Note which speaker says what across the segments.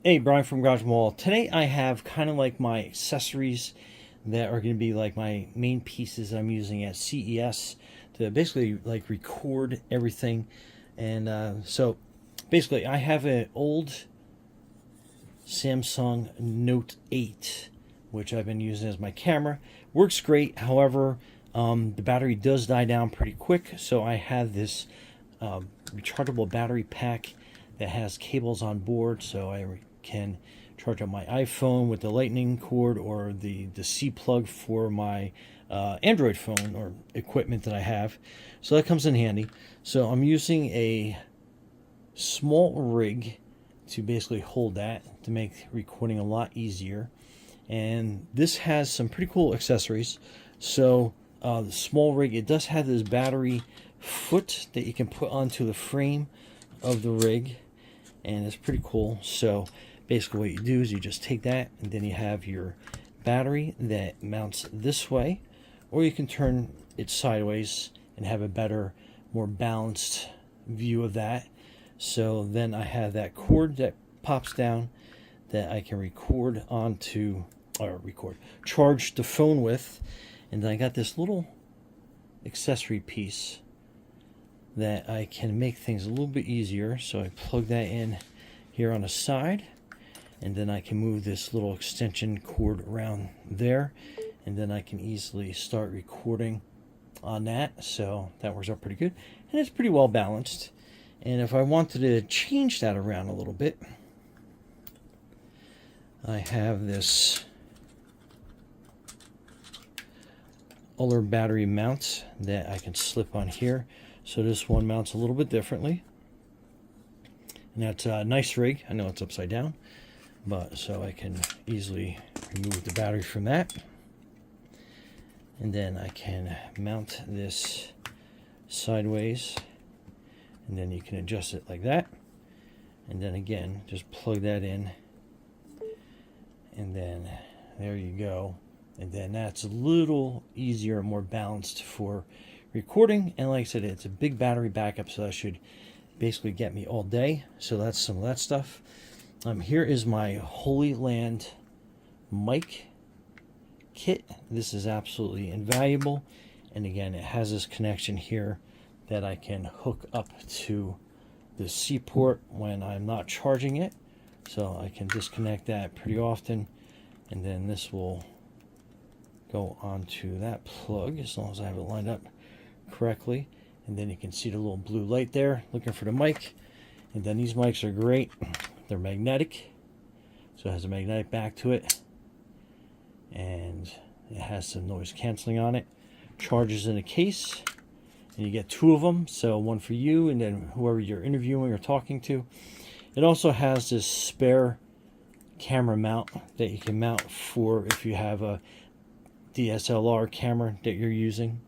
Speaker 1: Hey, Brian from Garage Mall. Today I have kind of like my accessories that are going to be like my main pieces I'm using at CES to basically like record everything. And so basically I have an old Samsung Note 8, which I've been using as my camera. Works great. However, the battery does die down pretty quick. So I have this rechargeable battery pack that has cables on board, so I can charge up my iPhone with the lightning cord or the C plug for my Android phone or equipment that I have. So that comes in handy. So I'm using a small rig to basically hold that to make recording a lot easier. And this has some pretty cool accessories. So the small rig, it does have this battery foot that you can put onto the frame of the rig, and it's pretty cool. So basically what you do is you just take that, and then you have your battery that mounts this way, or you can turn it sideways and have a better, more balanced view of that. So then I have that cord that pops down that I can record onto, or charge the phone with. And then I got this little accessory piece that I can make things a little bit easier. So I plug that in here on the side, and then I can move this little extension cord around there, and then I can easily start recording on that. So that works out pretty good, and it's pretty well balanced. And if I wanted to change that around a little bit, I have this other battery mount that I can slip on here. So this one mounts a little bit differently, and that's a nice rig. I know it's upside down, but so I can easily remove the battery from that, and then I can mount this sideways, and then you can adjust it like that, and then again just plug that in, and then there you go. And then that's a little easier, more balanced for recording. And like I said, it's a big battery backup, so that should basically get me all day. So that's some of that stuff. Here is my Holy Land mic kit. This is absolutely invaluable. And again, it has this connection here that I can hook up to the C port when I'm not charging it. So I can disconnect that pretty often, and then this will go onto that plug as long as I have it lined up correctly. And then you can see the little blue light there looking for the mic. And then these mics are great. They're magnetic, so it has a magnetic back to it, and it has some noise canceling on it. Charges in a case, and you get two of them, so one for you and then whoever you're interviewing or talking to. It also has this spare camera mount that you can mount for if you have a DSLR camera that you're using.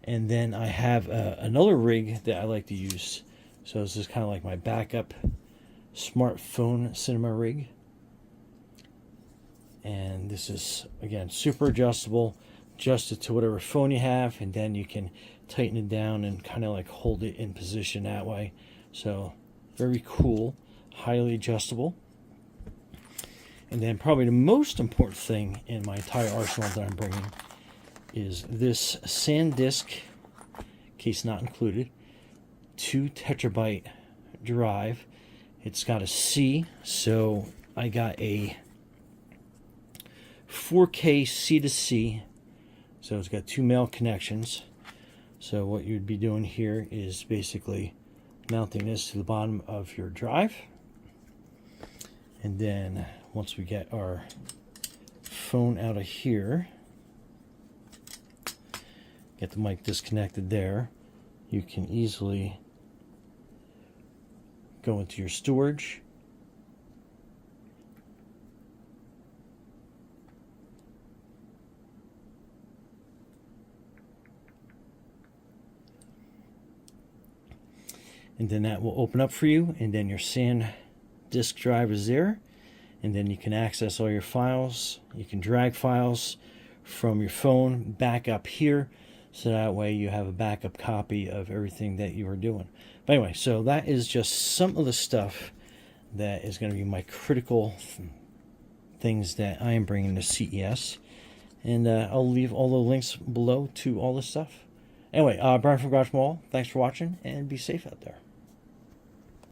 Speaker 1: And then I have another rig that I like to use. So this is kind of like my backup smartphone cinema rig. And this is, again, super adjustable. Adjust it to whatever phone you have, and then you can tighten it down and kind of like hold it in position that way. So very cool, highly adjustable. And then probably the most important thing in my entire arsenal that I'm bringing is this SanDisk, case not included, 2 terabyte drive. It's got a C, so I got a 4K C to C, so it's got 2 male connections. So what you'd be doing here is basically mounting this to the bottom of your drive, and then once we get our phone out of here, get the mic disconnected there, you can easily go into your storage, and then that will open up for you, and then your SanDisk drive is there, and then you can access all your files. You can drag files from your phone back up here, so that way you have a backup copy of everything that you are doing. But anyway, so that is just some of the stuff that is going to be my critical things that I am bringing to CES. And I'll leave all the links below to all this stuff. Anyway, Brian from Garage Mall, thanks for watching, and be safe out there.